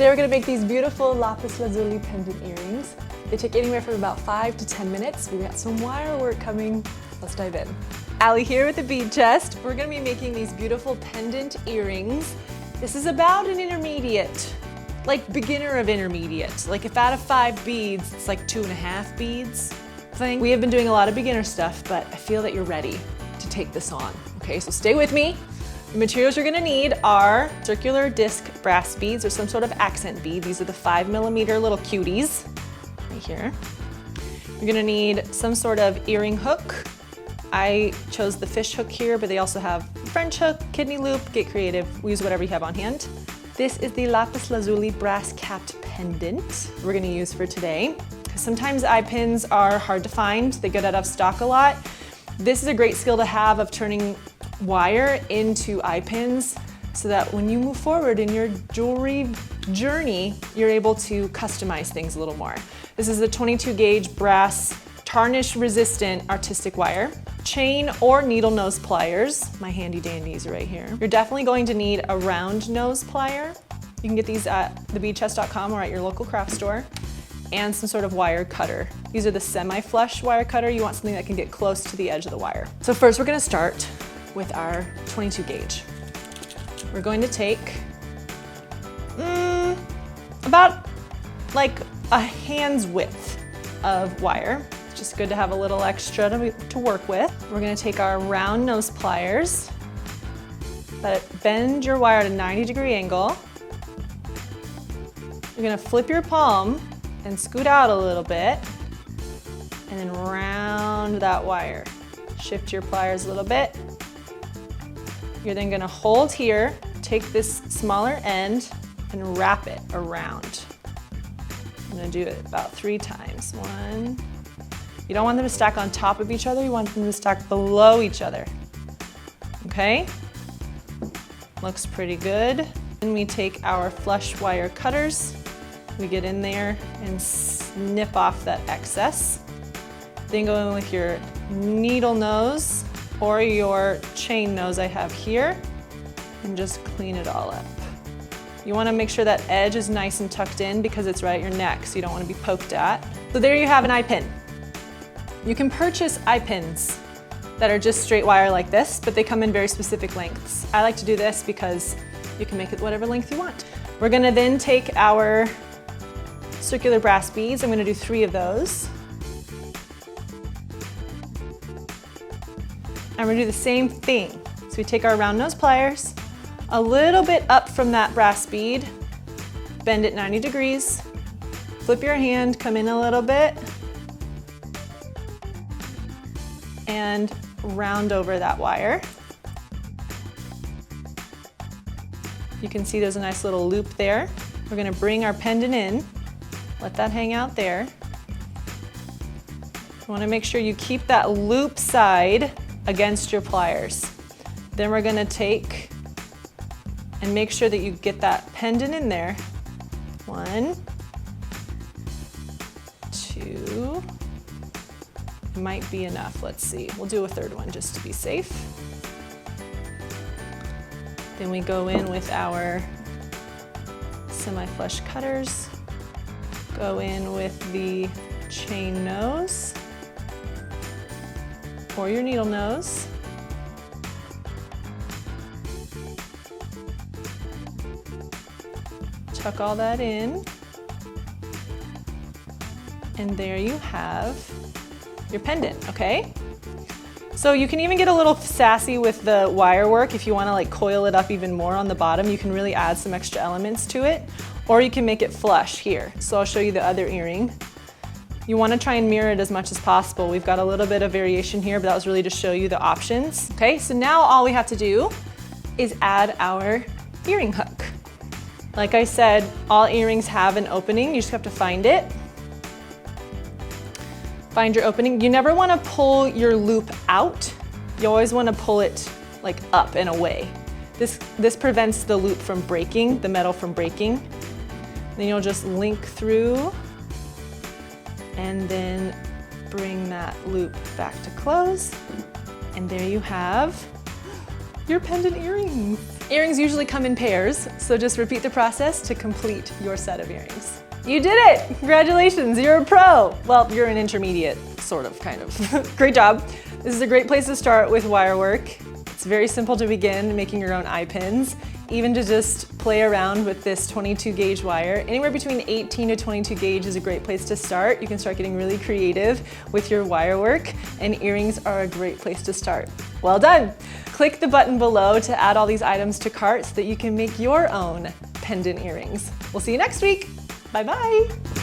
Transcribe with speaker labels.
Speaker 1: Today we're going to make these beautiful Lapis Lazuli pendant earrings. They take anywhere from about 5 to 10 minutes. We've got some wire work coming. Let's dive in. Allie here with the bead chest. We're going to be making these beautiful pendant earrings. This is about an intermediate, like beginner of intermediate. Like if out of 5 beads, it's like 2.5 beads thing. We have been doing a lot of beginner stuff, but I feel that you're ready to take this on. Okay, so stay with me. The materials you're gonna need are circular disc brass beads or some sort of accent bead. These are the 5mm little cuties right here. You're gonna need some sort of earring hook. I chose the fish hook here, but they also have French hook, kidney loop, get creative, use whatever you have on hand. This is the Lapis Lazuli brass capped pendant we're gonna use for today. Sometimes eye pins are hard to find. They get out of stock a lot. This is a great skill to have of turning wire into eye pins so that when you move forward in your jewelry journey, you're able to customize things a little more. This is a 22 gauge brass tarnish resistant artistic wire. Chain or needle nose pliers, my handy dandies right here. You're definitely going to need a round nose plier. You can get these at thebeadchest.com or at your local craft store, and some sort of wire cutter. These are the semi-flush wire cutter. You want something that can get close to the edge of the wire. So first we're gonna start with our 22 gauge. We're going to take about like a hand's width of wire. It's just good to have a little extra to work with. We're gonna take our round nose pliers, bend your wire at a 90-degree angle. You're gonna flip your palm and scoot out a little bit, and then round that wire. Shift your pliers a little bit. You're then gonna hold here, take this smaller end, and wrap it around. I'm gonna do it about 3 times. 1. You don't want them to stack on top of each other, you want them to stack below each other. Okay? Looks pretty good. Then we take our flush wire cutters. We get in there and snip off that excess. Then go in with your needle nose or your chain nose I have here and just clean it all up. You want to make sure that edge is nice and tucked in because it's right at your neck, so you don't want to be poked at. So there you have an eye pin. You can purchase eye pins that are just straight wire like this, but they come in very specific lengths. I like to do this because you can make it whatever length you want. We're going to then take our circular brass beads. I'm going to do 3 of those. And we're going to do the same thing. So we take our round nose pliers, a little bit up from that brass bead, bend it 90 degrees, flip your hand, come in a little bit, and round over that wire. You can see there's a nice little loop there. We're going to bring our pendant in. Let that hang out there. You want to make sure you keep that loop side against your pliers. Then we're going to take and make sure that you get that pendant in there. 1, 2, might be enough. Let's see. We'll do a 3rd one just to be safe. Then we go in with our semi-flush cutters. Go in with the chain nose or your needle nose. Tuck all that in. And there you have your pendant, okay? So you can even get a little sassy with the wire work if you want to like coil it up even more on the bottom. You can really add some extra elements to it. Or you can make it flush here. So I'll show you the other earring. You want to try and mirror it as much as possible. We've got a little bit of variation here, but that was really to show you the options. Okay, so now all we have to do is add our earring hook. Like I said, all earrings have an opening. You just have to find it. Find your opening. You never want to pull your loop out. You always want to pull it like up and away. This prevents the loop from breaking, the metal from breaking. Then you'll just link through and then bring that loop back to close. And there you have your pendant earrings. Earrings usually come in pairs, so just repeat the process to complete your set of earrings. You did it! Congratulations, you're a pro! Well, you're an intermediate, sort of, kind of. Great job. This is a great place to start with wire work. It's very simple to begin making your own eye pins, even to just play around with this 22 gauge wire. Anywhere between 18 to 22 gauge is a great place to start. You can start getting really creative with your wire work, and earrings are a great place to start. Well done! Click the button below to add all these items to cart so that you can make your own pendant earrings. We'll see you next week. Bye-bye.